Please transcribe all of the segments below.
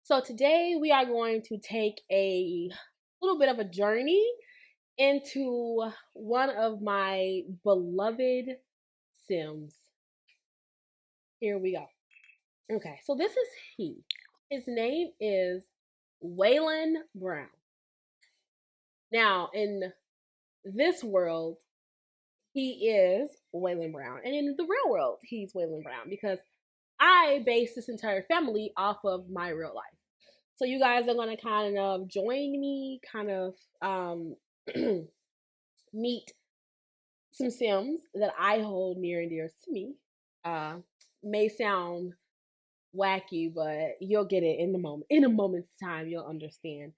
So today we are going to take a little bit of a journey into one of my beloved Sims. Here we go. Okay, so this is he. His name is Waylon Brown. Now, in this world, he is Waylon Brown. And in the real world, he's Waylon Brown because I base this entire family off of my real life. So you guys are going to kind of join me, kind of meet some Sims that I hold near and dear to me. May sound wacky, but you'll get it in the moment. In a moment's time, you'll understand.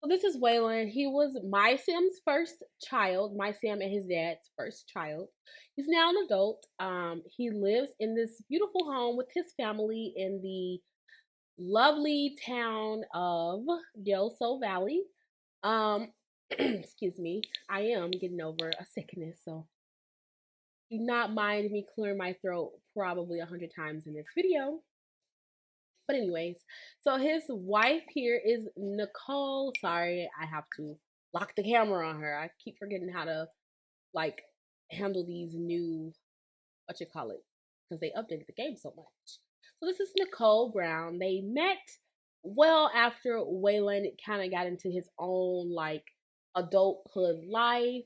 So this is Waylon. He was my Sim's first child, my Sam and his dad's first child. He's now an adult. He lives in this beautiful home with his family in the lovely town of Del Sol Valley. Excuse me. I am getting over a sickness, so do not mind me clearing my throat probably 100 times in this video. But anyways, so his wife here is Nicole. Sorry, I have to lock the camera on her. I keep forgetting how to handle these new, because they updated the game so much. So this is Nicole Brown. They met well after Waylon kind of got into his own adulthood life.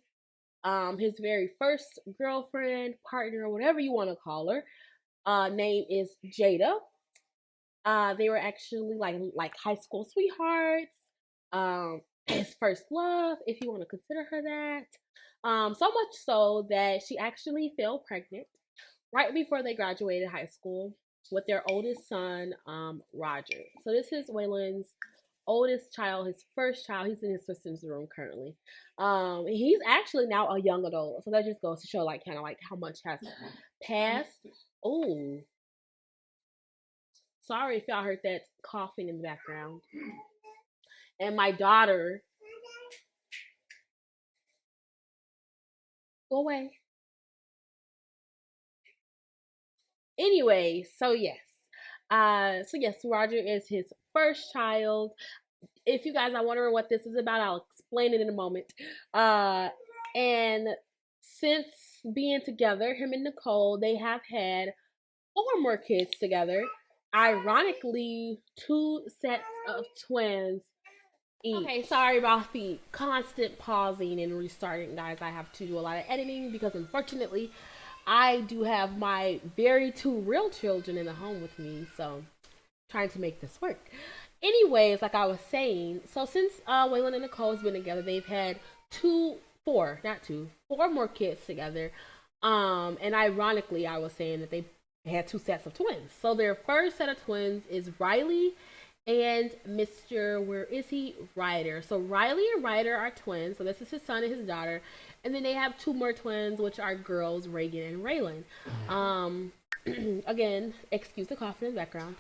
His very first girlfriend, partner, whatever you want to call her, name is Jada. They were actually like high school sweethearts. His first love, if you want to consider her that. So much so that she actually fell pregnant right before they graduated high school with their oldest son, Roger. So this is Waylon's oldest child, his first child. He's in his sister's room currently. He's actually now a young adult. So that just goes to show how much has passed. Oh. Sorry if y'all heard that coughing in the background. And my daughter. Go away. Anyway, so yes. Roger is his first child. If you guys are wondering what this is about, I'll explain it in a moment. And since being together, him and Nicole, they have had 4 more kids together. Ironically, 2 sets of twins each. Okay, sorry about the constant pausing and restarting, guys. I have to do a lot of editing because unfortunately, I do have my very 2 real children in the home with me, so trying to make this work. Anyways, like I was saying, so since Waylon and Nicole has been together, they've had 4 more kids together. And ironically, I was saying that they had 2 sets of twins. So their first set of twins is Riley and Mr. Where is he? Ryder. So Riley and Ryder are twins. So this is his son and his daughter. And then they have 2 more twins, which are girls, Reagan and Raylan. Again, excuse the coughing in the background.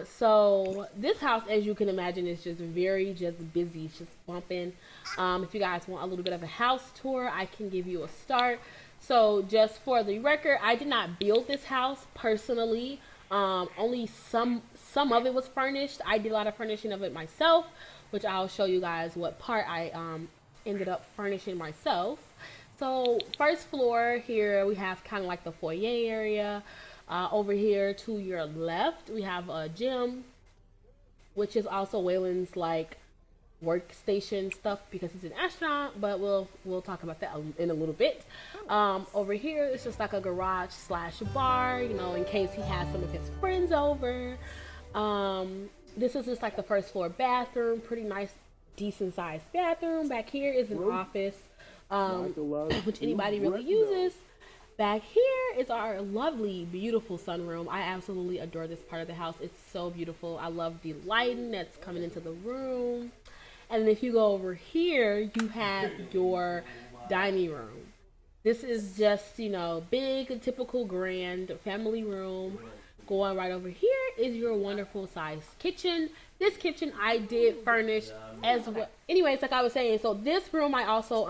So this house, as you can imagine, is just busy. It's just bumping. If you guys want a little bit of a house tour, I can give you a start. So just for the record, I did not build this house personally. Only some of it was furnished. I did a lot of furnishing of it myself, which I'll show you guys what part I ended up furnishing myself. So first floor here, we have kind of like the foyer area. Over here to your left, we have a gym, which is also Waylon's workstation stuff because he's an astronaut, but we'll talk about that in a little bit. Over here, it's just like a garage / bar, in case he has some of his friends over. This is just like the first floor bathroom, pretty nice, decent sized bathroom. Back here is an office, which anybody really uses. Back here is our lovely, beautiful sunroom. I absolutely adore this part of the house. It's so beautiful. I love the lighting that's coming into the room. And if you go over here, you have your dining room. This is just, big, typical, grand family room. Going right over here is your wonderful sized kitchen. This kitchen I did furnish as well. Anyways, like I was saying, so this room I also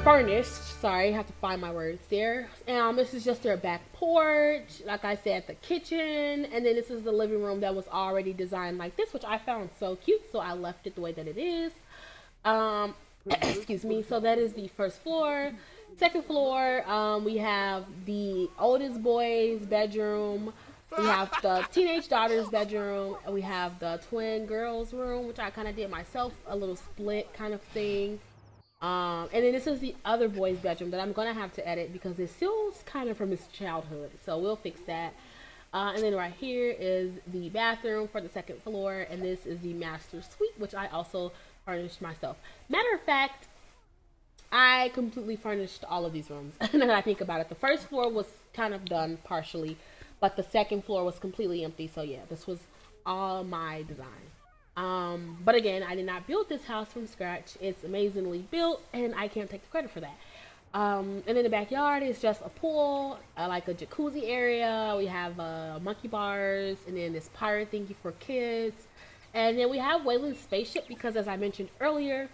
furnished. Sorry, I have to find my words there. This is just their back porch. Like I said, the kitchen, and then this is the living room that was already designed like this, which I found so cute. So I left it the way that it is. Excuse me. So that is the first floor. Second floor, we have the oldest boy's bedroom. We have the teenage daughter's bedroom. And we have the twin girls' room, which I kind of did myself, a little split kind of thing. And then this is the other boy's bedroom that I'm gonna have to edit because it still kind of from his childhood. So we'll fix that. And then right here is the bathroom for the second floor, and this is the master suite, which I also furnished myself. Matter of fact, I completely furnished all of these rooms. Now that I think about it, the first floor was kind of done partially, but the second floor was completely empty. So yeah, this was all my design. But again, I did not build this house from scratch. It's amazingly built, and I can't take the credit for that. And in the backyard is just a pool, like a jacuzzi area. We have monkey bars, and then this pirate thingy for kids. And then we have Waylon's spaceship because, as I mentioned earlier,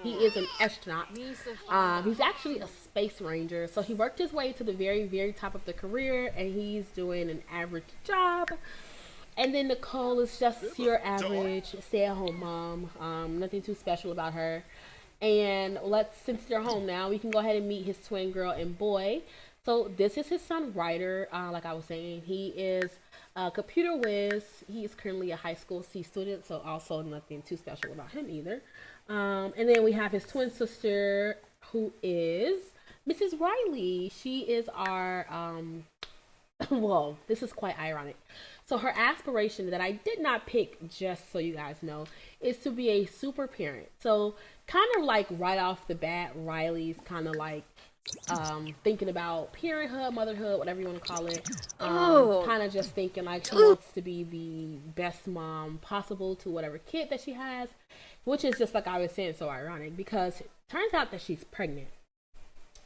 he is an astronaut. He's actually a space ranger. So he worked his way to the very, very top of the career, and he's doing an average job. And then Nicole is just your average stay-at-home mom. Nothing too special about her. And since they're home now, we can go ahead and meet his twin girl and boy. So this is his son Ryder. Like I was saying, he is a computer whiz. He is currently a high school C student, so also nothing too special about him either. And then we have his twin sister, who is Mrs. Riley. She is our well, this is quite ironic. So her aspiration that I did not pick, just so you guys know, is to be a super parent. So kind of like right off the bat, Riley's kind of like thinking about parenthood, motherhood, whatever you want to call it. Kind of just thinking like she wants to be the best mom possible to whatever kid that she has, which is just like I was saying, so ironic because it turns out that she's pregnant.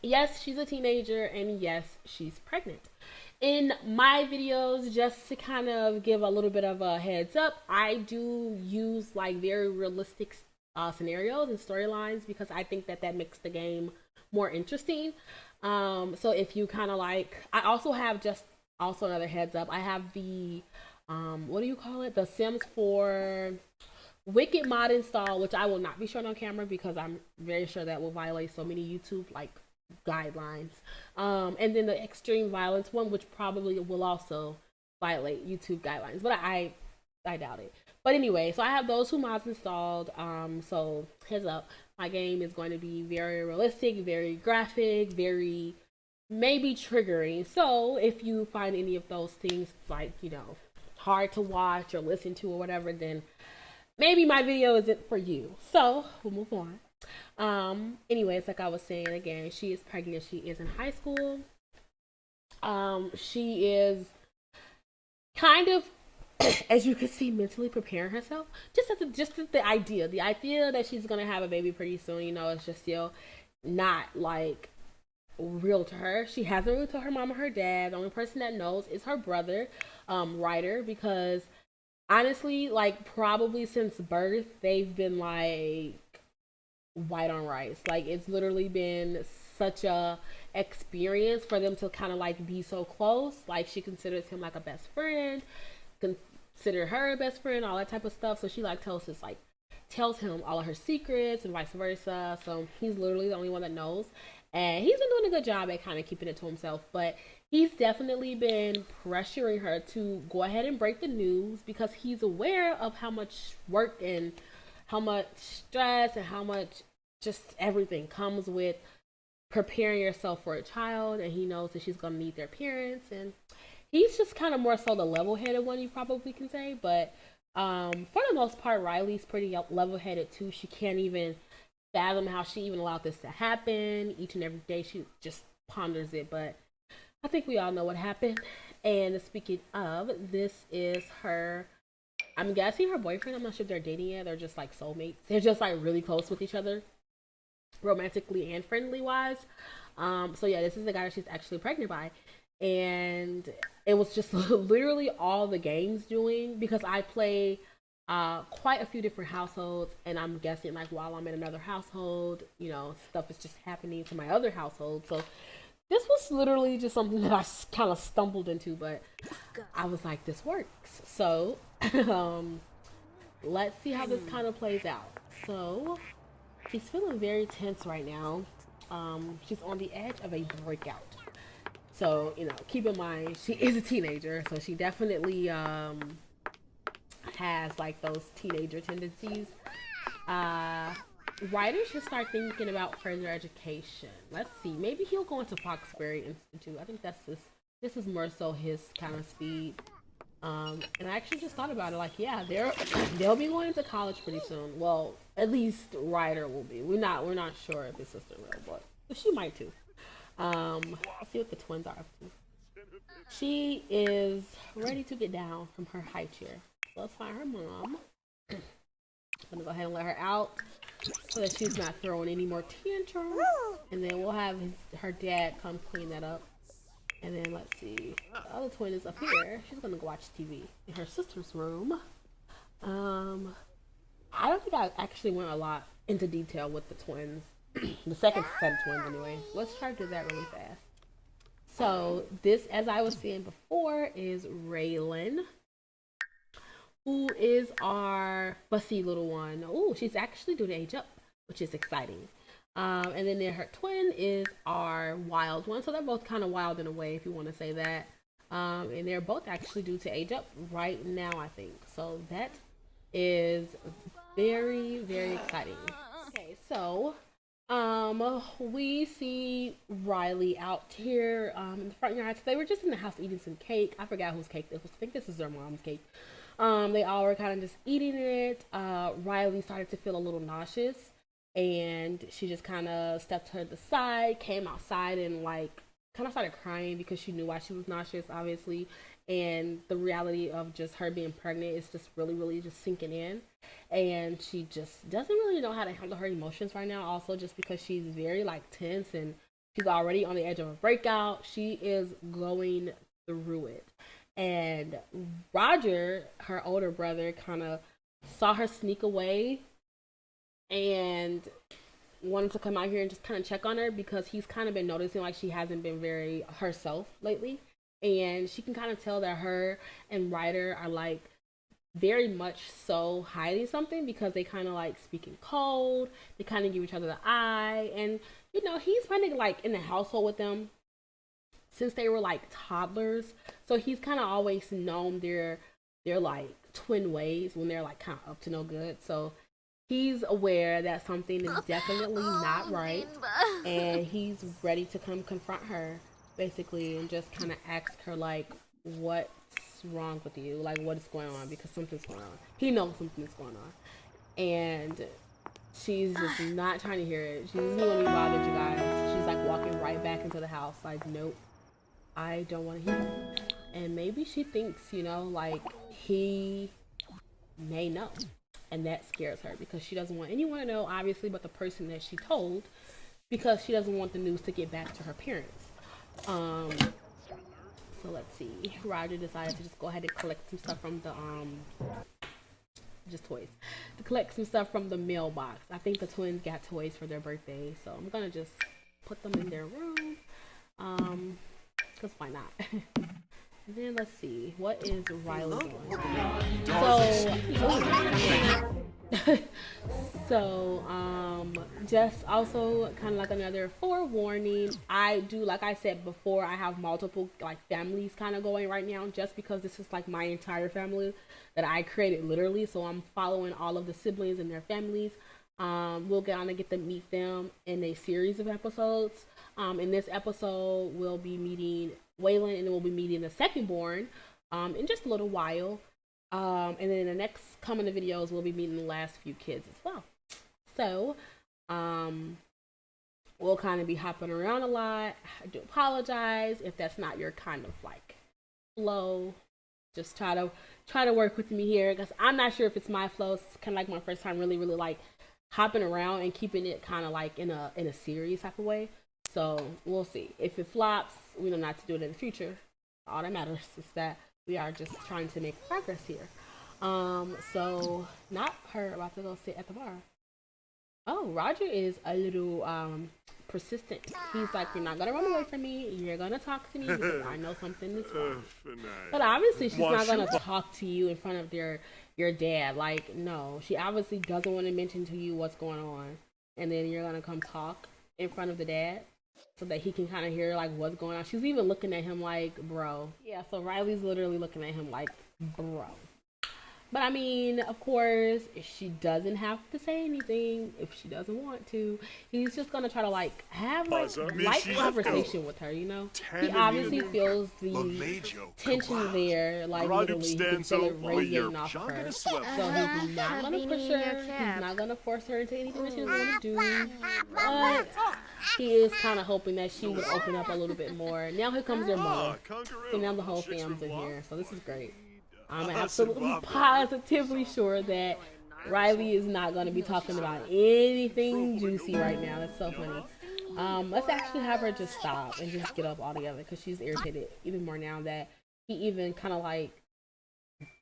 Yes, she's a teenager, and yes, she's pregnant. In my videos, just to kind of give a little bit of a heads up, I do use like very realistic scenarios and storylines because I think that makes the game more interesting. So if you kind of like, I also have just also another heads up. I have the what do you call it? The Sims 4 Wicked mod install, which I will not be showing on camera because I'm very sure that will violate so many YouTube like guidelines. And then the extreme violence one, which probably will also violate YouTube guidelines, but I doubt it. But anyway, so I have those two mods installed. So heads up, my game is going to be very realistic, very graphic, very maybe triggering. So if you find any of those things like, you know, hard to watch or listen to or whatever, then maybe my video isn't for you. So we'll move on. Anyways, like I was saying again, she is pregnant. She is in high school. She is kind of, as you can see, mentally preparing herself. Just the idea that she's gonna have a baby pretty soon. You know, it's just still not like real to her. She hasn't really told her mom or her dad. The only person that knows is her brother, Ryder, because honestly, like probably since birth, they've been like white on rice. Like it's literally been such a experience for them to kind of like be so close. Like she considers him like a best friend, consider her a best friend, all that type of stuff. So she like tells him all of her secrets and vice versa. So he's literally the only one that knows, and he's been doing a good job at kind of keeping it to himself. But he's definitely been pressuring her to go ahead and break the news because he's aware of how much work and how much stress and how much just everything comes with preparing yourself for a child, and he knows that she's going to need their parents, and he's just kind of more so the level-headed one, you probably can say. But for the most part, Riley's pretty level-headed too. She can't even fathom how she even allowed this to happen. Each and every day she just ponders it, but I think we all know what happened. And speaking of, this is her, I'm guessing her boyfriend. I'm not sure if they're dating yet. They're just like soulmates. They're just like really close with each other, romantically and friendly wise. So yeah, this is the guy that she's actually pregnant by. And it was just literally all the games doing, because I play quite a few different households, and I'm guessing like while I'm in another household, stuff is just happening to my other household. So this was literally just something that I kind of stumbled into, but I was like, this works. So let's see how this kind of plays out. So she's feeling very tense right now. She's on the edge of a breakout. So, keep in mind, she is a teenager, so she definitely has like those teenager tendencies. Ryder should start thinking about further education. Let's see, maybe he'll go into Foxbury Institute. I think this is more so his kind of speed. And I actually just thought about it, like, yeah, they'll be going to college pretty soon. Well, at least Ryder will be. We're not sure if his sister will, but she might too. Let's see what the twins are up to. She is ready to get down from her high chair. So let's find her mom. I'm gonna go ahead and let her out so that she's not throwing any more tantrums. And then we'll have her dad come clean that up. And then let's see, the other twin is up here. She's gonna go watch TV in her sister's room. I don't think I actually went a lot into detail with the twins. The second set of twins anyway. Let's try to do that really fast. So this, as I was saying before, is Raylan, who is our fussy little one. Oh, she's actually due to age up, which is exciting. And then her twin is our wild one. So they're both kind of wild in a way, if you want to say that. And they're both actually due to age up right now, I think. So that is very, very exciting. Okay, so we see Riley out here in the front yard. So they were just in the house eating some cake. I forgot whose cake this was. I think this is their mom's cake. They all were kind of just eating it. Riley started to feel a little nauseous, and she just kind of stepped to the side, came outside, and like kind of started crying because she knew why she was nauseous, obviously. And the reality of just her being pregnant is just really, really just sinking in. And she just doesn't really know how to handle her emotions right now. Also, just because she's very like tense and she's already on the edge of a breakout. She is going through it. And Roger, her older brother, kind of saw her sneak away and wanted to come out here and just kind of check on her because he's kind of been noticing like she hasn't been very herself lately. And she can kind of tell that her and Ryder are like very much so hiding something because they kind of like speak in code. They kind of give each other the eye. And, he's been like in the household with them since they were like toddlers. So he's kind of always known their like twin ways when they're like kind of up to no good. So he's aware that something is definitely not right. And he's ready to come confront her, basically, and just kind of ask her like, what's wrong with you, like what is going on, because something's going on. He knows something's going on, and she's just not trying to hear it. She doesn't want to be bothered, you guys. She's like walking right back into the house like, nope, I don't want to hear it. And maybe she thinks, like he may know, and that scares her because she doesn't want anyone to know, obviously, but the person that she told, because she doesn't want the news to get back to her parents. So let's see. Roger decided to just go ahead and collect some stuff from the just toys. To collect some stuff from the mailbox. I think the twins got toys for their birthday, so I'm gonna just put them in their room. Cause why not? And then let's see, what is Riley doing? Just also kind of like another forewarning. I do, like I said before, I have multiple like families kind of going right now, just because this is like my entire family that I created literally. So I'm following all of the siblings and their families. We'll get on to get to meet them in a series of episodes. In this episode, we'll be meeting Waylon, and then we'll be meeting the second born in just a little while. And then in the next coming videos, we'll be meeting the last few kids as well. So, we'll kind of be hopping around a lot. I do apologize if that's not your kind of like flow. Just try to work with me here, because I'm not sure if it's my flow. It's kind of like my first time really like hopping around and keeping it kind of like in a series type of way. So we'll see. If it flops, we know not to do it in the future. All that matters is that we are just trying to make progress here. So not her about to go sit at the bar. Oh, Roger is a little persistent. He's like, you're not gonna run away from me. You're gonna talk to me because I know something is wrong. But obviously, she's not gonna talk to you in front of your dad. Like, no, she obviously doesn't want to mention to you what's going on, and then you're gonna come talk in front of the dad so that he can kind of hear like what's going on. She's even looking at him like, bro. Yeah, so Riley's literally looking at him like, bro. But I mean, of course, she doesn't have to say anything if she doesn't want to. He's just gonna try to like have like light conversation with her, you know. He obviously feels the tension there, like literally he can feel it radiating off of her. So he's not gonna push her. He's not gonna force her into anything that she doesn't want to do. But he is kind of hoping that she would open up a little bit more. Now here comes their mother. So now the whole fam's in here. So this is great. I'm absolutely positively sure that Riley is not going to be talking about anything juicy right now. That's so funny. Let's actually have her just stop and just get up altogether because she's irritated even more now that he even kind of like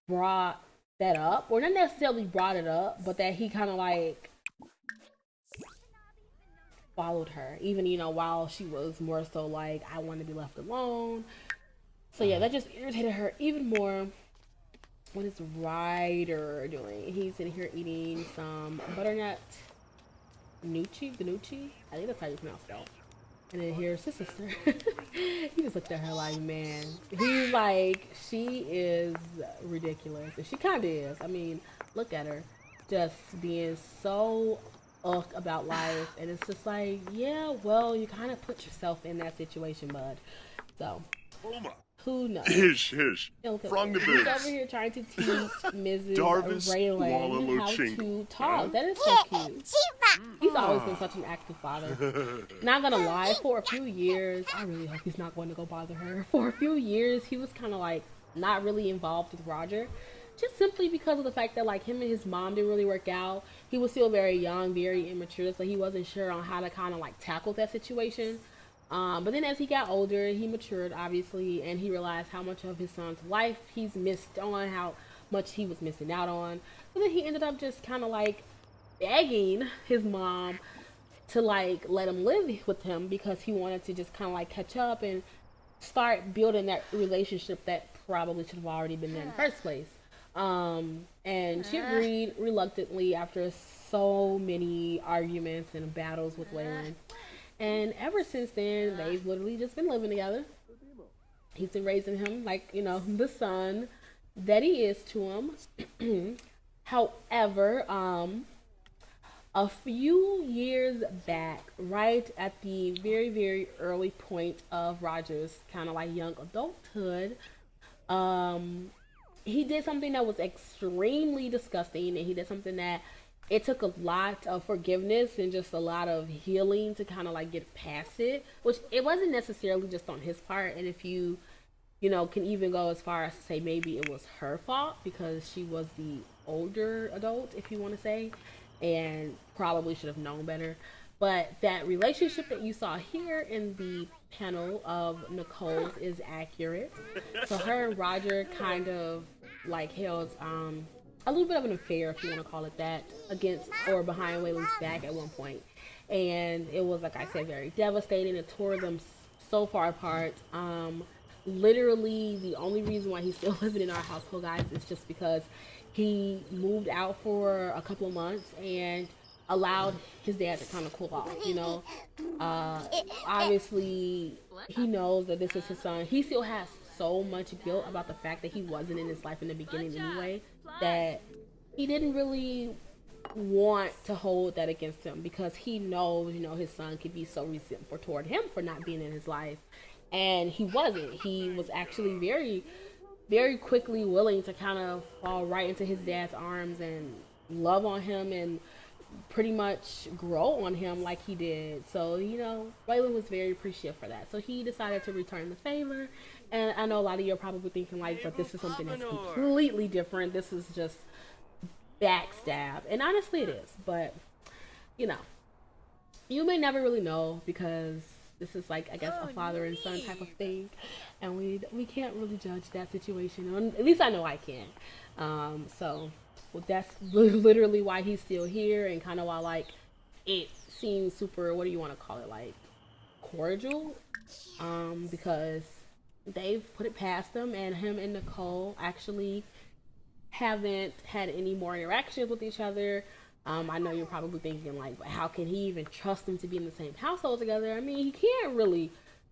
brought that up, or not necessarily brought it up, but that he kind of like followed her, even while she was more so like, I want to be left alone. So yeah, that just irritated her even more. What is Ryder doing? He's in here eating some butternut Benucci. I think that's how you pronounce that. And then here's his sister. He just looked at her like, man. He's like, she is ridiculous. And she kind of is. I mean, look at her. Just being so about life. And it's just like, yeah, well, you kind of put yourself in that situation, bud. So, who knows? He's from the He's over here trying to teach Mrs. Raylan how to talk. That is so cute. He's always been such an active father. Not gonna lie, for a few years, I really hope he's not going to go bother her. For a few years, he was kind of like not really involved with Roger. Just simply because of the fact that like him and his mom didn't really work out. He was still very young, very immature, so he wasn't sure on how to kind of like tackle that situation. But then as he got older, he matured, obviously, and he realized how much of his son's life he's missed on, how much he was missing out on. So then he ended up just kind of like begging his mom to like let him live with him because he wanted to just kind of like catch up and start building that relationship that probably should have already been there in the first place. And she agreed reluctantly after so many arguments and battles with Waylon. And ever since then, they've literally just been living together. He's been raising him like, the son that he is to him. However, a few years back, right at the very, very early point of Roger's kind of like young adulthood, he did something that was extremely disgusting, and he did something that it took a lot of forgiveness and just a lot of healing to kind of like get past it, which it wasn't necessarily just on his part. And if you can even go as far as to say maybe it was her fault because she was the older adult, if you want to say, and probably should have known better. But that relationship that you saw here in the panel of Nicole's is accurate. So her and Roger kind of like held a little bit of an affair, if you want to call it that, against or behind Waylon's back at one point. And it was, like I said, very devastating. It tore them so far apart. Literally, the only reason why he's still living in our household, guys, is just because he moved out for a couple of months and allowed his dad to kind of cool off, obviously, he knows that this is his son. He still has so much guilt about the fact that he wasn't in his life in the beginning anyway, that he didn't really want to hold that against him because he knows, his son could be so resentful toward him for not being in his life. And he wasn't. He was actually very, very quickly willing to kind of fall right into his dad's arms and love on him and pretty much grow on him like he did. So, Waylon was very appreciative for that. So he decided to return the favor. And I know a lot of you are probably thinking like, but this is something that's completely different. This is just backstab. And honestly it is. But, you may never really know because This is like, I guess, a father and son type of thing, and we can't really judge that situation. At least I know I can't. So well, that's literally why he's still here, and kind of why like it seems super. What do you want to call it? Like cordial, because they've put it past them, and him and Nicole actually haven't had any more interactions with each other. I know you're probably thinking like, how can he even trust them to be in the same household together? I mean, he can't really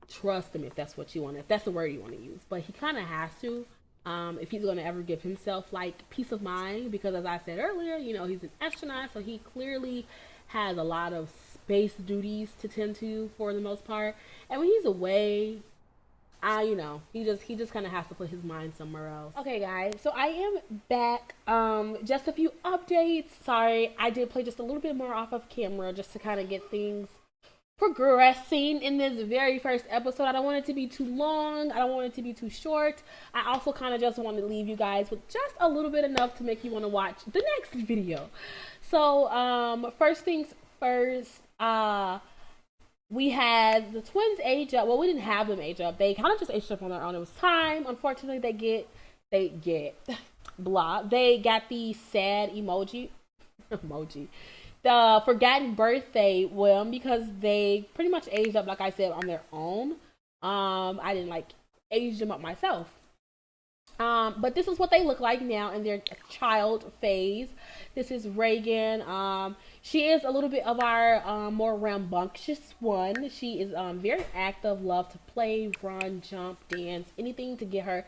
trust them if that's what you want, if that's the word you want to use, but he kind of has to. If he's going to ever give himself like peace of mind, because as I said earlier, you know, he's an astronaut, so he clearly has a lot of space duties to tend to for the most part. And when he's away, you know, he just kind of has to put his mind somewhere else. Okay, guys, so I am back. Just a few updates. Sorry, I did play just a little bit more off of camera just to kind of get things progressing in this very first episode. I don't want it to be too long. I don't want it to be too short. I also kind of just want to leave you guys with just a little bit enough to make you want to watch the next video. So, first things first, we had the twins age up. Well, we didn't have them age up. They kind of just aged up on their own. It was time. Unfortunately, they get blah. They got the sad emoji, the forgotten birthday whim, because they pretty much aged up, like I said, on their own. I didn't like age them up myself. But this is what they look like now in their child phase. This is Reagan. She is a little bit of our more rambunctious one. She is very active, love to play, run, jump, dance, anything to get her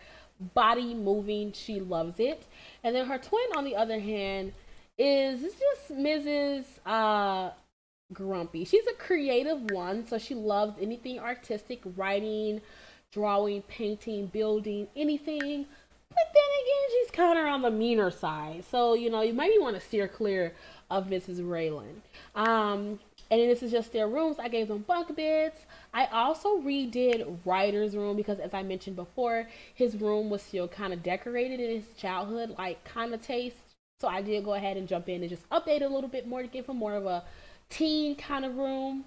body moving. She loves it. And then her twin, on the other hand, is just Mrs. Grumpy. She's a creative one, so she loves anything artistic, writing, drawing, painting, building, anything. But then again, she's kind of on the meaner side. So, you know, you maybe want to steer clear of Mrs. Raylan. And then this is just their rooms. I gave them bunk beds. I also redid Ryder's room because, as I mentioned before, his room was still kind of decorated in his childhood, like kind of taste. So I did go ahead and jump in and just update it a little bit more to give him more of a teen kind of room.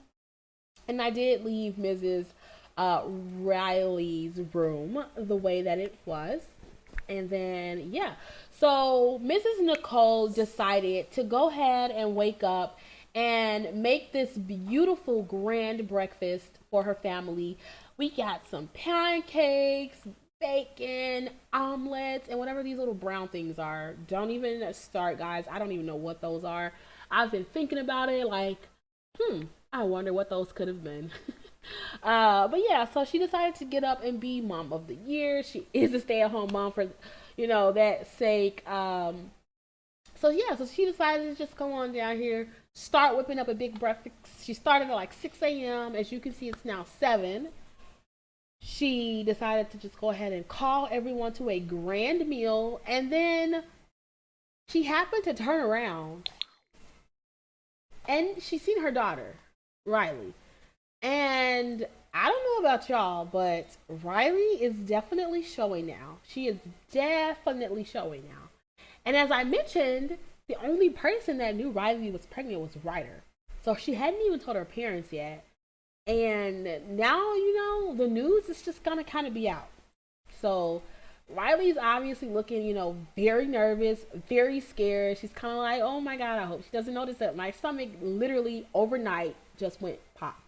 And I did leave Mrs. Riley's room the way that it was. And then, yeah. So Mrs. Nicole decided to go ahead and wake up and make this beautiful grand breakfast for her family. We got some pancakes, bacon, omelets, and whatever these little brown things are. Don't even start, guys. I don't even know what those are. I've been thinking about it like, I wonder what those could have been. But yeah, so she decided to get up and be mom of the year. She is a stay-at-home mom for, you know, that sake. So yeah, so she decided to just go on down here, start whipping up a big breakfast. She started at like 6 a.m. As you can see, it's now 7. She decided to just go ahead and call everyone to a grand meal. And then she happened to turn around and she seen her daughter, Riley. And I don't know about y'all, but Riley is definitely showing now. She is definitely showing now. And as I mentioned, the only person that knew Riley was pregnant was Ryder. So she hadn't even told her parents yet. And now, you know, the news is just gonna kind of be out. So Riley's obviously looking, you know, very nervous, very scared. She's kind of like, oh my God, I hope she doesn't notice that my stomach literally overnight just went pop.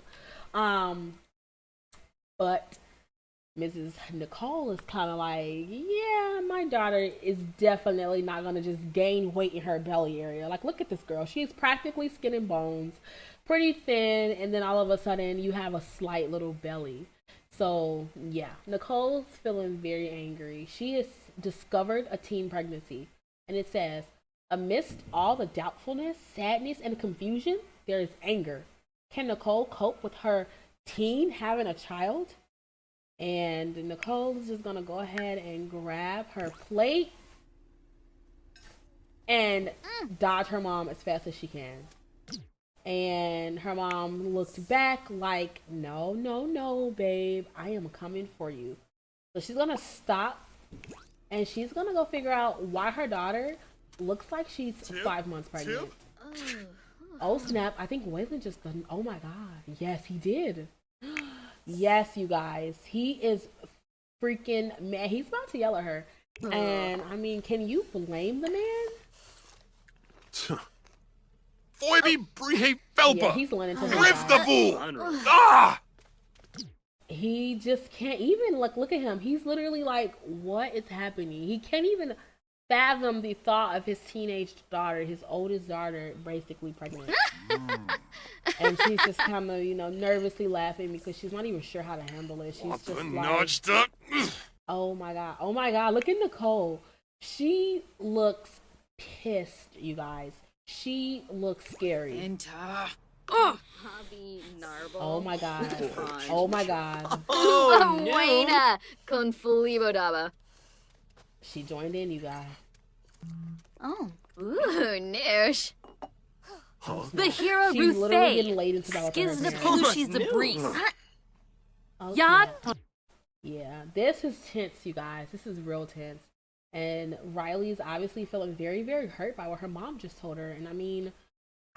But Mrs. Nicole is kind of like, yeah, my daughter is definitely not going to just gain weight in her belly area. Like, look at this girl. She's practically skin and bones, pretty thin, and then all of a sudden you have a slight little belly. So, yeah, Nicole's feeling very angry. She has discovered a teen pregnancy. And it says, amidst all the doubtfulness, sadness, and confusion, there is anger. Can Nicole cope with her teen having a child? And Nicole is just going to go ahead and grab her plate and dodge her mom as fast as she can. And her mom looked back like, no, no, no, babe, I am coming for you. So she's going to stop and she's going to go figure out why her daughter looks like she's 5 months pregnant. Oh snap, I think Waylon just done. Oh my God. Yes, he did. Yes, you guys. He is freaking mad. He's about to yell at her. And I mean, can you blame the man? Foibi Brihe Felpa! Yeah, he's learning to Riff the fool! Ah! He just can't even look at him. He's literally like, what is happening? He can't even fathom the thought of his teenage daughter, his oldest daughter, basically pregnant. And she's just kind of, you know, nervously laughing because she's not even sure how to handle it. She's just like, oh my god, look at Nicole. She looks pissed, you guys. She looks scary. Oh my god. Oh my god. Oh no. Con fulibo daba. She joined in, you guys. Oh. Ooh, noosh. The hero She's literally getting Ruthei. laid into that. Skiz the Plushies the Breeze. Yad. Yeah, this is tense, you guys. This is real tense. And Riley is obviously feeling very, very hurt by what her mom just told her. And I mean,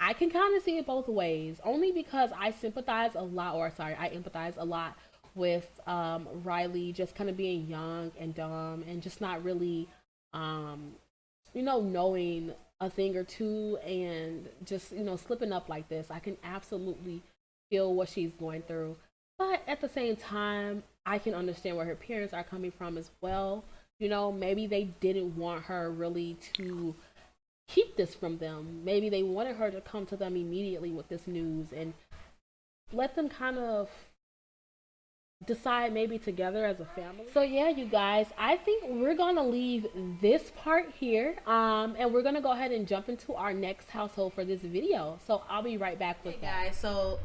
I can kind of see it both ways, only because I empathize a lot with Riley just kind of being young and dumb and just not really, you know, knowing a thing or two and just, you know, slipping up like this. I can absolutely feel what she's going through. But at the same time, I can understand where her parents are coming from as well. You know, maybe they didn't want her really to keep this from them. Maybe they wanted her to come to them immediately with this news and let them kind of decide maybe together as a family. So yeah, you guys, I think we're gonna leave this part here and we're gonna go ahead and jump into our next household for this video. So I'll be right back with that. Guys, so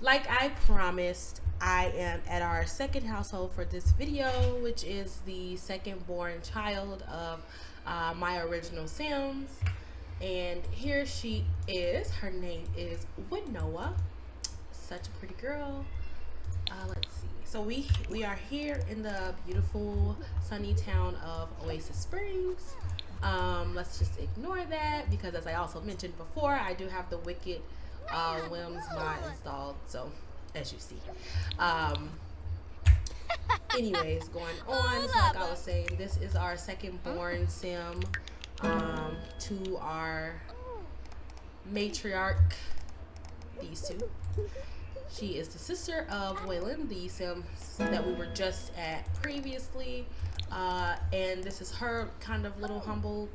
like I promised, I am at our second household for this video, which is the second born child of my original Sims. And here she is. Her name is Winnoah. Such a pretty girl. Let's see. So we are here in the beautiful sunny town of Oasis Springs. Let's just ignore that because, as I also mentioned before, I do have the Wicked Whims mod installed. So as you see, anyways, going on. So like I was saying, this is our second born Sim to our matriarch. These two. She is the sister of Waylon, the Sim that we were just at previously, and this is her kind of little humble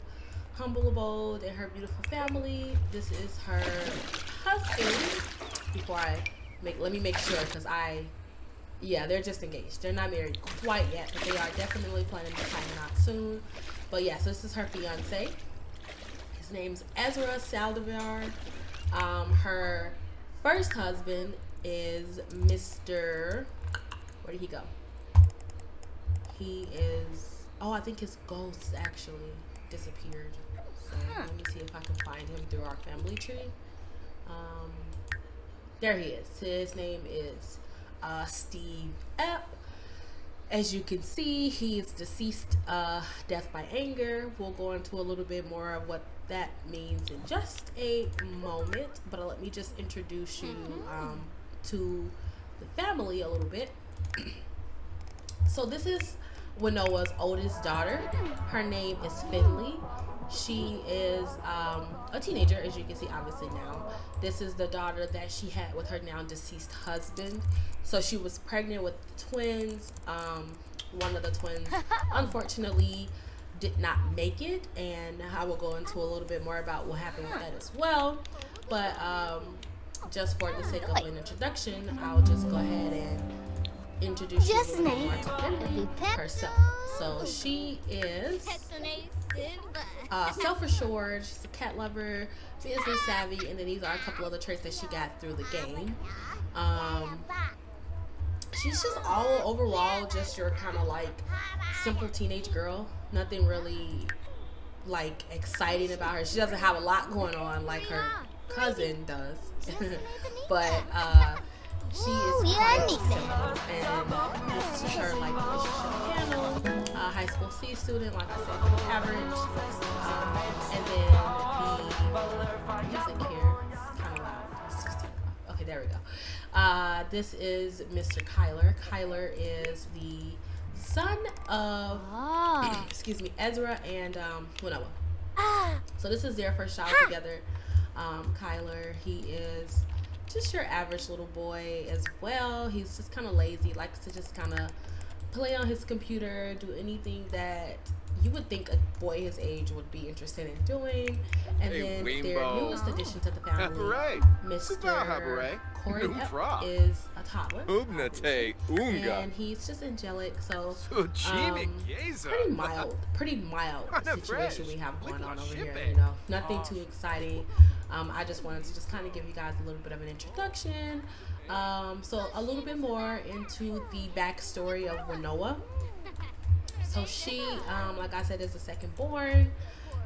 abode and her beautiful family. This is her husband. Let me make sure, because they're just engaged. They're not married quite yet, but they are definitely planning to tie a knot soon. But yeah, so this is her fiance. His name's Ezra Saldivar. Her first husband is Mr. Where did he go? He is, I think his ghost actually disappeared. So let me see if I can find him through our family tree. There he is. His name is Steve Epp. As you can see, he is deceased, death by anger. We'll go into a little bit more of what that means in just a moment, but let me just introduce you to the family a little bit. So this is Winnoah's oldest daughter. Her name is Finley. She is a teenager, as you can see obviously now. This is the daughter that she had with her now deceased husband. So she was pregnant with twins. One of the twins unfortunately did not make it, and I will go into a little bit more about what happened with that as well. But just for the sake of an introduction, I'll just go ahead and introduce you a little bit more to Finley herself. So she is self-assured, she's a cat lover, business savvy, and then these are a couple other traits that she got through the game. She's just overall just your kind of like simple teenage girl. Nothing really like exciting about her. She doesn't have a lot going on like her cousin does. But she is quite simple, and this is her like relationship panel. High school C student, like I said, average. And then the music here is kind of loud. Okay, there we go. This is Mr. Kyler. Kyler is the son of, excuse me, Ezra and Winoa. So this is their first child together. Kyler, he is just your average little boy as well. He's just kind of lazy, likes to just kind of play on his computer, do anything that you would think a boy his age would be interested in doing. And then their newest addition to the family, Mr. Corey is a toddler. And he's just angelic, so pretty mild situation we have going on over here, you know. Nothing too exciting. I just wanted to just kind of give you guys a little bit of an introduction. So a little bit more into the backstory of Winoa. So she, like I said, is the second born.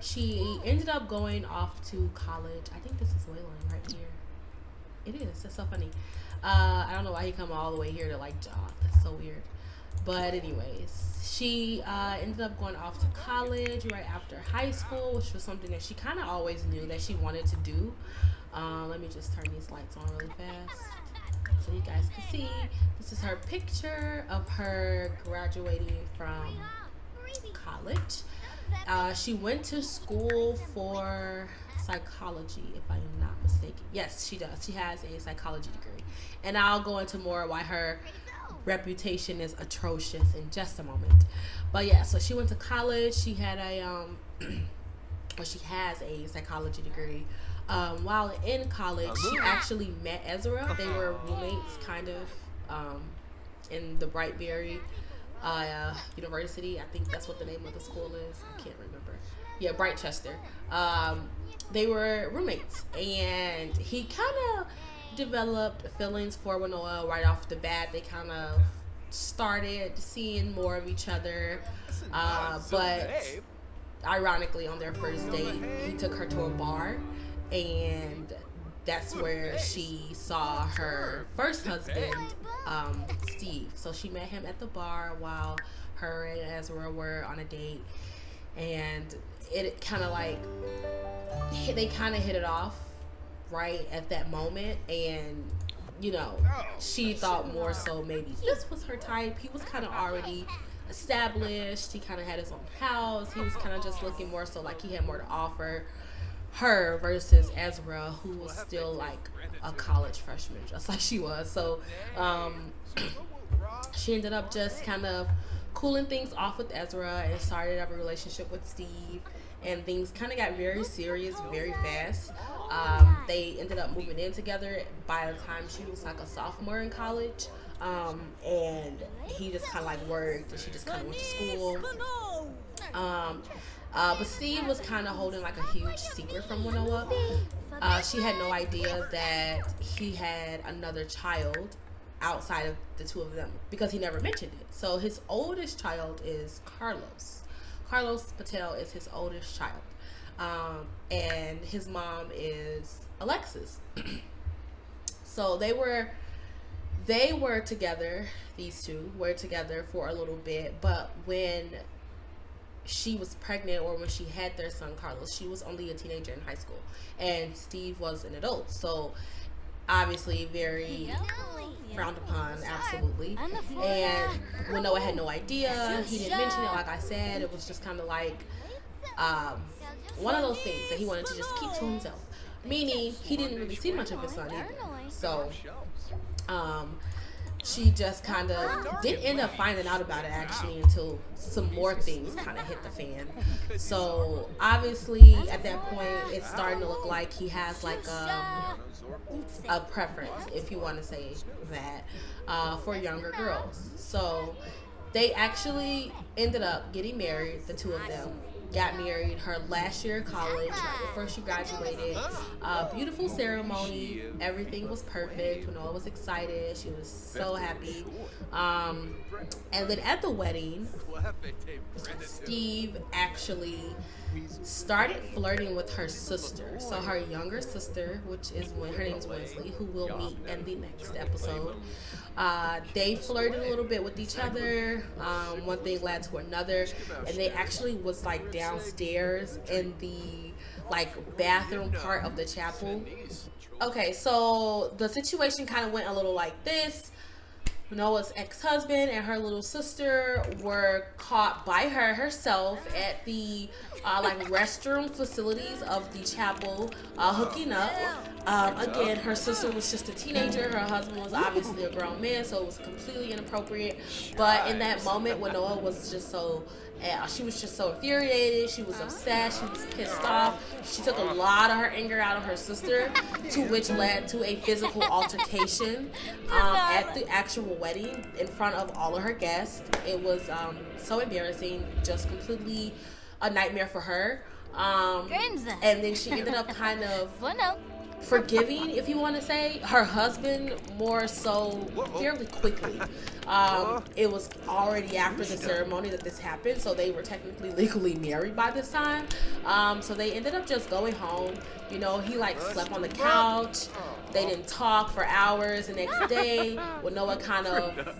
She ended up going off to college. I think this is Wayland right here. It is. That's so funny. I don't know why he come all the way here to like jog. That's so weird. But anyways, she ended up going off to college right after high school, which was something that she kind of always knew that she wanted to do. Let me just turn these lights on really fast so you guys can see. This is her picture of her graduating from college. She went to school for psychology, if I am not mistaken. Yes, she does. She has a psychology degree. And I'll go into more why her reputation is atrocious in just a moment. But yeah, so she went to college. She had a or she has a psychology degree. While in college, she actually met Ezra. They were roommates, kind of, in the Brightberry University. I think that's what the name of the school is. I can't remember. Yeah, Brightchester. They were roommates, and he kind of developed feelings for Winoa right off the bat. They kind of started seeing more of each other, but ironically, on their first date, he took her to a bar, and that's where she saw her first husband, Steve. So she met him at the bar while her and Ezra were on a date, and it kind of like, they kind of hit it off right at that moment. And you know, she thought more so maybe this was her type. He was kind of already established. He kind of had his own house. He was kind of just looking more so like he had more to offer her versus Ezra, who was still like a college freshman, just like she was. So she ended up just kind of cooling things off with Ezra and started up a relationship with Steve, and things kind of got very serious very fast. They ended up moving in together by the time she was like a sophomore in college, and he just kind of like worked and she just kind of went to school. But Steve was kind of holding like a huge secret from Winoa. She had no idea that he had another child outside of the two of them because he never mentioned it. So his oldest child is Carlos. Carlos Patel is his oldest child. And his mom is Alexis. So they were together, these two were together for a little bit, but when she was pregnant, or when she had their son Carlos, she was only a teenager in high school, and Steve was an adult. So obviously very frowned upon, absolutely. And Winoa had no idea. He didn't mention it, like I said. It was just kind of like one of those things that he wanted to just keep to himself, meaning he didn't really see much of his son either. So she just kind of didn't end up finding out about it actually until some more things kind of hit the fan. So obviously at that point it's starting to look like he has like a preference, if you want to say that, for younger girls. So they actually ended up getting married, the two of them. Got married her last year of college, right before she graduated. Beautiful ceremony. Everything was perfect. Winoa was excited. She was so happy. And then at the wedding, Steve actually started flirting with her sister. So her younger sister, which is when her name's Wesley, who we'll meet in the next episode. They flirted a little bit with each other. One thing led to another, and they actually was like downstairs in the like bathroom part of the chapel. Okay, so the situation kind of went a little like this. Noah's ex-husband and her little sister were caught by her herself at the like restroom facilities of the chapel, hooking up. Again, her sister was just a teenager. Her husband was obviously a grown man, so it was completely inappropriate. But in that moment, when Noah was just so she was just so infuriated. She was upset. She was pissed off. She took a lot of her anger out of her sister, to which led to a physical altercation at the actual wedding in front of all of her guests. It was so embarrassing, just completely a nightmare for her. And then she ended up kind of forgiving, if you want to say, her husband more so fairly quickly. It was already after the ceremony that this happened, so they were technically legally married by this time. So they ended up just going home. You know, he like slept on the couch. They didn't talk for hours. The next day, when Noah kind of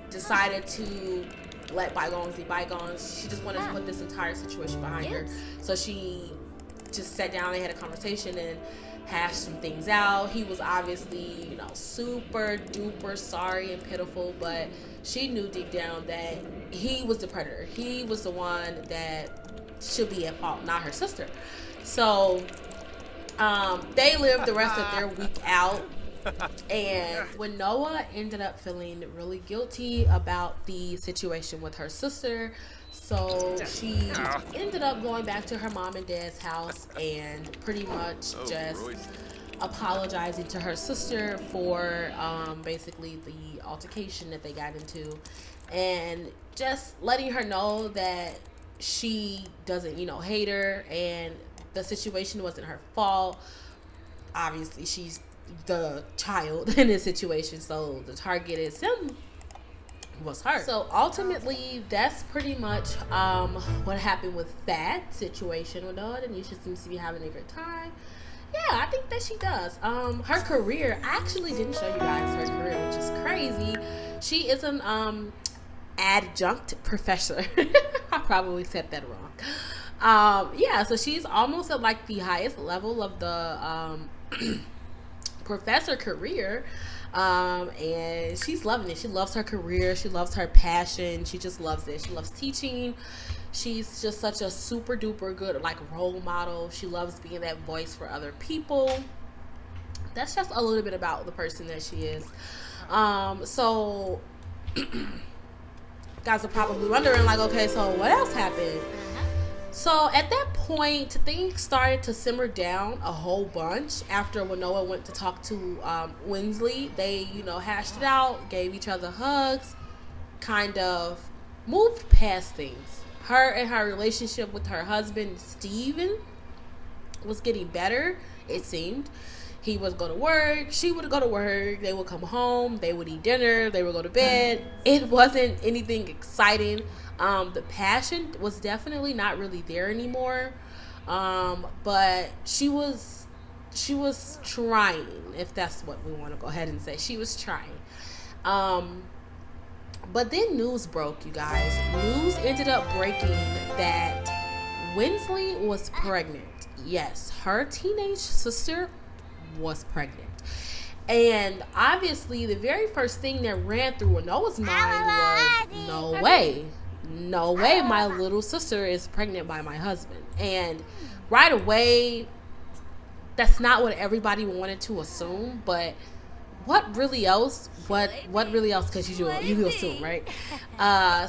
decided to let bygones be bygones, she just wanted to put this entire situation behind her. So she just sat down, they had a conversation and hashed some things out. He was obviously, you know, super duper sorry and pitiful, but she knew deep down that he was the predator. He was the one that should be at fault, not her sister. So they lived the rest of their week out. And when Noah ended up feeling really guilty about the situation with her sister, so she ended up going back to her mom and dad's house and pretty much just apologizing to her sister for basically the altercation that they got into, and just letting her know that she doesn't, you know, hate her and the situation wasn't her fault. Obviously, she's the child in this situation, so the target is him, was her. So ultimately, that's pretty much what happened with that situation with Noah. Anisha seems to be having a good time. Yeah, I think that she does. Her career, I actually didn't show you guys her career, which is crazy. She is an adjunct professor. I probably said that wrong. Yeah, so she's almost at like the highest level of the professor career, and she's loving it. She loves her career. She loves her passion. She just loves it. She loves teaching. She's just such a super duper good like role model. She loves being that voice for other people. That's just a little bit about the person that she is. So guys are probably wondering like, okay, so what else happened? So at that point, things started to simmer down a whole bunch after when Noah went to talk to Winsley. They, you know, hashed it out, gave each other hugs, kind of moved past things. Her and her relationship with her husband, Steven, was getting better, it seemed. He would go to work, she would go to work, they would come home, they would eat dinner, they would go to bed. It wasn't anything exciting. The passion was definitely not really there anymore. But she was trying, if that's what we want to go ahead and say. She was trying. But then news broke, you guys. News ended up breaking that Winsley was pregnant. Yes, her teenage sister was pregnant. And obviously the very first thing that ran through Noah's mind was, no way, my little sister is pregnant by my husband. And right away, that's not what everybody wanted to assume, but what really else, because you assume, right?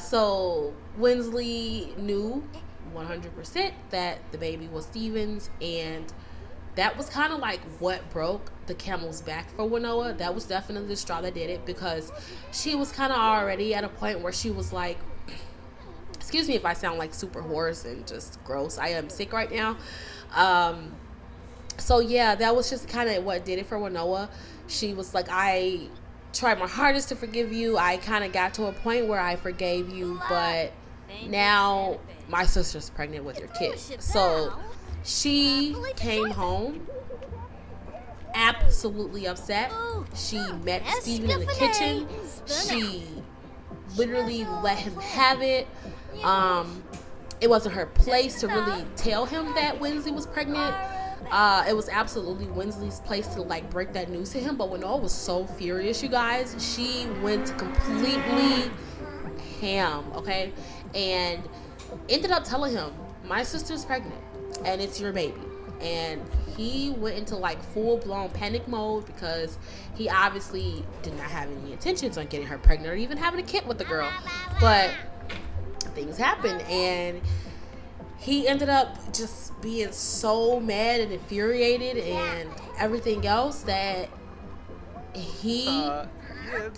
So Winsley knew 100% that the baby was Steven's, and that was kind of like what broke the camel's back for Noah. That was definitely the straw that did it, because she was kind of already at a point where she was like, excuse me if I sound like super hoarse and just gross. I am sick right now. So yeah, that was just kind of what did it for Noah. She was like, I tried my hardest to forgive you. I kind of got to a point where I forgave you, but Now my sister's pregnant with your kid. So she came home absolutely upset. She met Steven in the kitchen. She literally let him have it. It wasn't her place to really tell him that Winsley was pregnant. It was absolutely Winsley's place to like break that news to him. But Winona was so furious, you guys. She went completely ham, okay? And ended up telling him, my sister's pregnant and it's your baby. And he went into like full-blown panic mode because he obviously did not have any intentions on getting her pregnant or even having a kid with the girl. But things happened and he ended up just being so mad and infuriated and everything else that he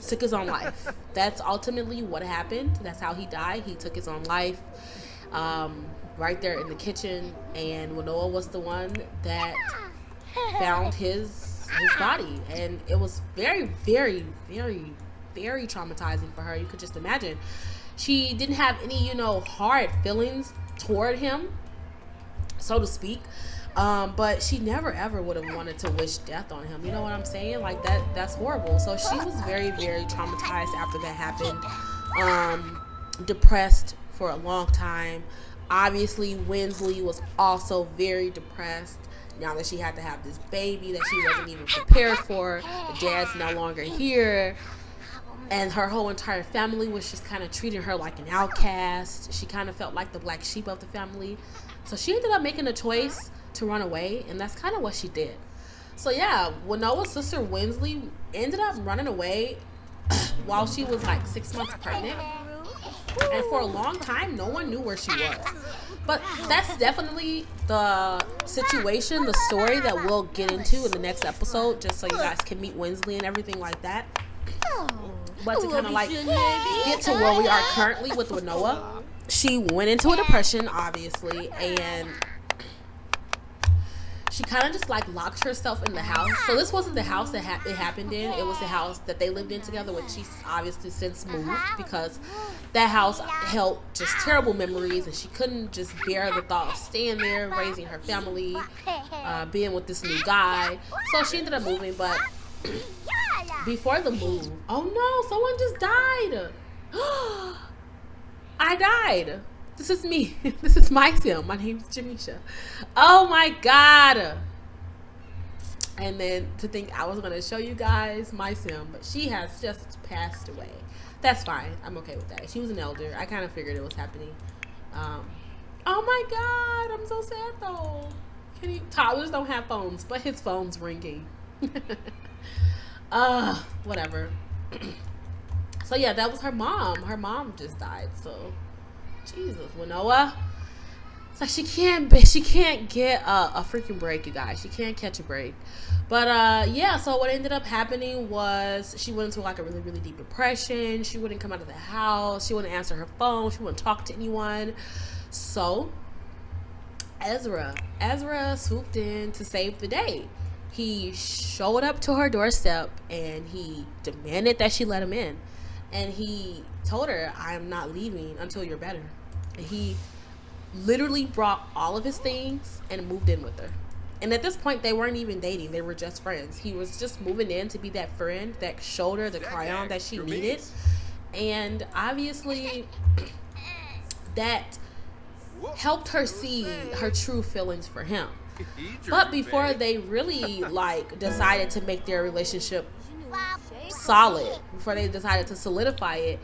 took his own life. That's ultimately what happened. That's how he died. He took his own life right there in the kitchen, and Winona was the one that found his body, and it was very, very, very, very traumatizing for her. You could just imagine. She didn't have any, hard feelings toward him, so to speak. But she never ever would have wanted to wish death on him. You know what I'm saying? Like that's horrible. So she was very, very traumatized after that happened. Depressed for a long time. Obviously, Winsley was also very depressed now that she had to have this baby that she wasn't even prepared for. The dad's no longer here. And her whole entire family was just kind of treating her like an outcast. She kind of felt like the black sheep of the family. So she ended up making a choice to run away, and that's kind of what she did. So yeah, Winona's sister Winsley ended up running away while she was like 6 months pregnant. And for a long time, no one knew where she was. But that's definitely the situation, the story that we'll get into in the next episode, just so you guys can meet Winsley and everything like that. But to kind of like get to where we are currently with Winona, she went into a depression, obviously, and she kind of just like locked herself in the house. So this wasn't the house that it happened in. It was the house that they lived in together, which she's obviously since moved because that house held just terrible memories, and she couldn't just bear the thought of staying there, raising her family, being with this new guy. So she ended up moving. But before the move, oh no, someone just died. I died. This is me. This is my sim. My name's Jamisha. Oh my God. And then to think I was going to show you guys my sim, but she has just passed away. That's fine. I'm okay with that. She was an elder. I kind of figured it was happening. Oh my God. I'm so sad though. Toddlers don't have phones, but his phone's ringing. Whatever. So yeah, that was her mom. Her mom just died. So Jesus, Winona. It's like she can't get a freaking break, you guys. She can't catch a break. But yeah, so what ended up happening was she went into like a really, really deep depression. She wouldn't come out of the house. She wouldn't answer her phone. She wouldn't talk to anyone. So Ezra swooped in to save the day. He showed up to her doorstep and he demanded that she let him in. And he told her, I'm not leaving until you're better. And he literally brought all of his things and moved in with her. And at this point, they weren't even dating. They were just friends. He was just moving in to be that friend, that shoulder, the crayon that she needed. And obviously, that helped her see her true feelings for him. But before they really like decided to make their relationship solid, before they decided to solidify it,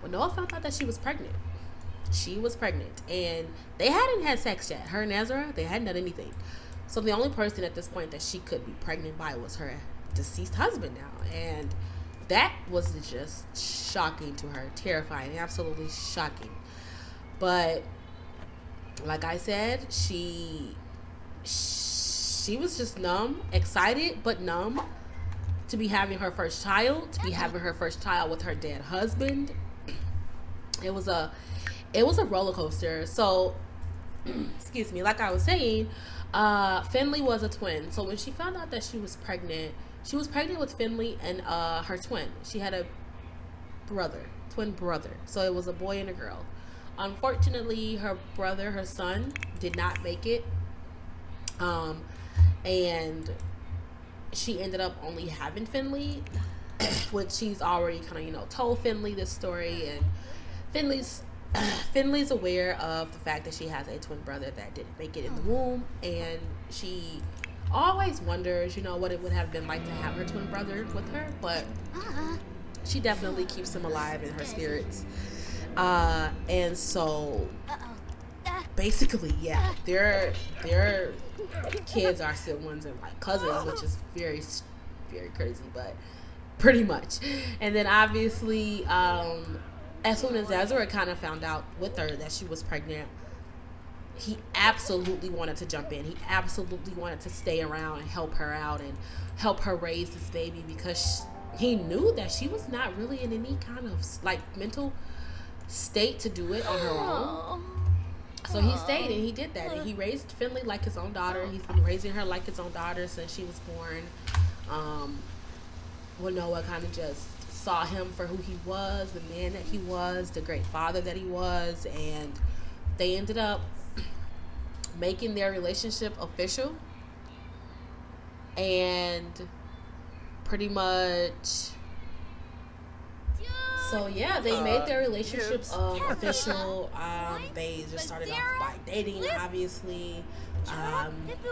Winona found out that she was pregnant. She was pregnant, and they hadn't had sex yet. Her and Ezra, they hadn't done anything. So the only person at this point that she could be pregnant by was her deceased husband now, and that was just shocking to her, terrifying, absolutely shocking. But like I said, she was just numb, excited but numb to be having her first child, with her dead husband. It was a roller coaster. So excuse me, like I was saying, Finley was a twin. So when she found out that she was pregnant with Finley and her twin. She had a twin brother. So it was a boy and a girl. Unfortunately, her son, did not make it. And she ended up only having Finley, which she's already kind of, told Finley this story, and Finley's aware of the fact that she has a twin brother that didn't make it in the womb, and she always wonders, what it would have been like to have her twin brother with her, but she definitely keeps him alive in her spirits. And so basically, yeah, their kids are siblings and like cousins, which is very, very crazy, but pretty much. And then obviously, as soon as Ezra kind of found out with her that she was pregnant, he absolutely wanted to jump in. He absolutely wanted to stay around and help her out and help her raise this baby, because he knew that she was not really in any kind of like mental state to do it on her own. So he stayed and he did that, and he raised Finley like his own daughter. He's been raising her like his own daughter since she was born. Noah kind of just saw him for who he was, the man that he was, the great father that he was, and they ended up making their relationship official. And pretty much, so yeah, they made their relationship official. They just started off by dating, obviously,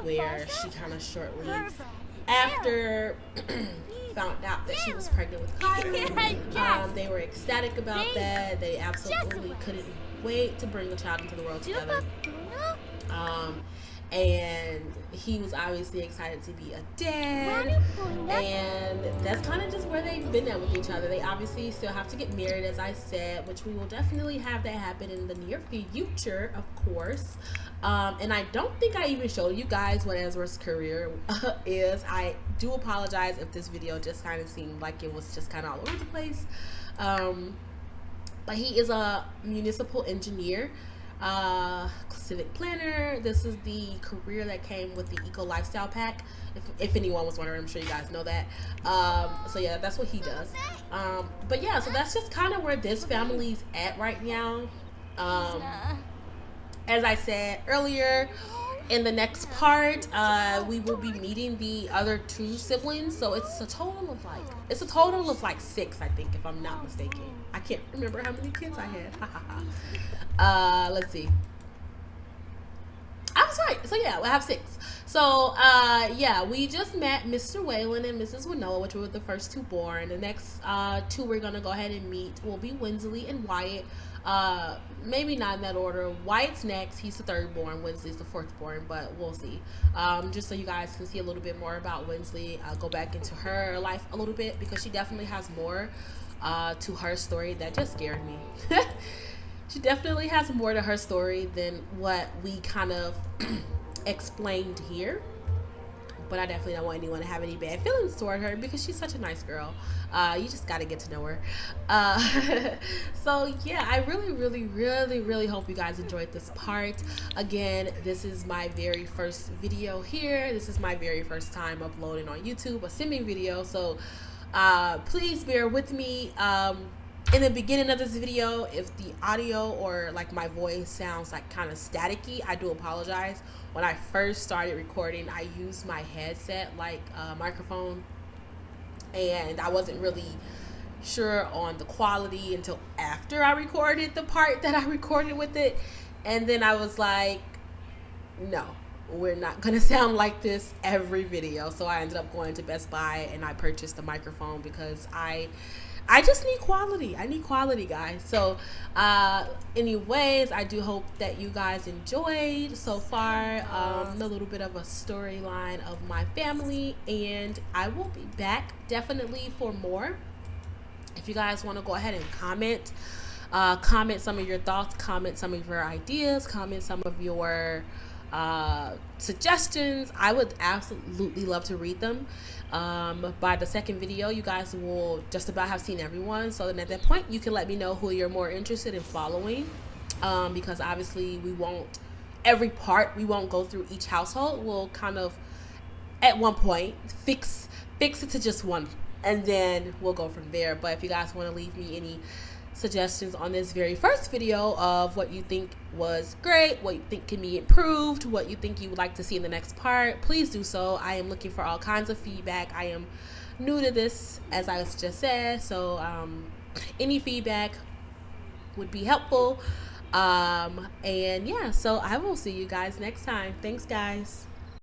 where she kind of shortly after found out that she was pregnant with Peter. They were ecstatic about that. They absolutely couldn't wait to bring a child into the world together. And he was obviously excited to be a dad, and that's kind of just where they've been at with each other. They obviously still have to get married, as I said, which we will definitely have that happen in the near future, of course. And I don't think I even showed you guys what Ezra's career is. I do apologize if this video just kind of seemed like it was just kind of all over the place. But he is a municipal engineer, civic planner. This is the career that came with the Eco Lifestyle Pack. If anyone was wondering, I'm sure you guys know that. So yeah, that's what he does. But yeah, so that's just kind of where this family's at right now. As I said earlier, in the next part, we will be meeting the other two siblings. So it's a total of like 6, I think, if I'm not mistaken. I can't remember how many kids I had. Let's see. I was right. So yeah, I have 6. So yeah, we just met Mr. Whalen and Mrs. Winoa, which were the first 2 born. The next 2 we're gonna go ahead and meet will be Winsley and Wyatt. Maybe not in that order. Wyatt's next. He's the 3rd born. Winsley's the 4th born, but we'll see. Just so you guys can see a little bit more about Winsley. I'll go back into her life a little bit, because she definitely has more to her story that just scared me. She definitely has more to her story than what we kind of explained here. But I definitely don't want anyone to have any bad feelings toward her, because she's such a nice girl. You just got to get to know her. So yeah, I really hope you guys enjoyed this part. Again, this is my very first video here. This is my very first time uploading on YouTube a simming video. So please bear with me. In the beginning of this video, if the audio or like my voice sounds like kind of staticky, I do apologize. When I first started recording, I used my headset like microphone, and I wasn't really sure on the quality until after I recorded the part that I recorded with it. And then I was like, no, we're not gonna sound like this every video. So I ended up going to Best Buy and I purchased a microphone, because I just need quality. I need quality, guys. So anyways, I do hope that you guys enjoyed so far a little bit of a storyline of my family, and I will be back definitely for more. If you guys want to go ahead and comment some of your thoughts, comment some of your ideas, comment some of your suggestions. I would absolutely love to read them. By the second video, you guys will just about have seen everyone, so then at that point you can let me know who you're more interested in following, because obviously we won't go through each household. We'll kind of at one point fix it to just one, and then we'll go from there. But if you guys want to leave me any suggestions on this very first video of what you think was great, what you think can be improved, what you think you would like to see in the next part. Please do so. I am looking for all kinds of feedback. I am new to this, as I just said, so any feedback would be helpful. And yeah, so I will see you guys next time. Thanks, guys.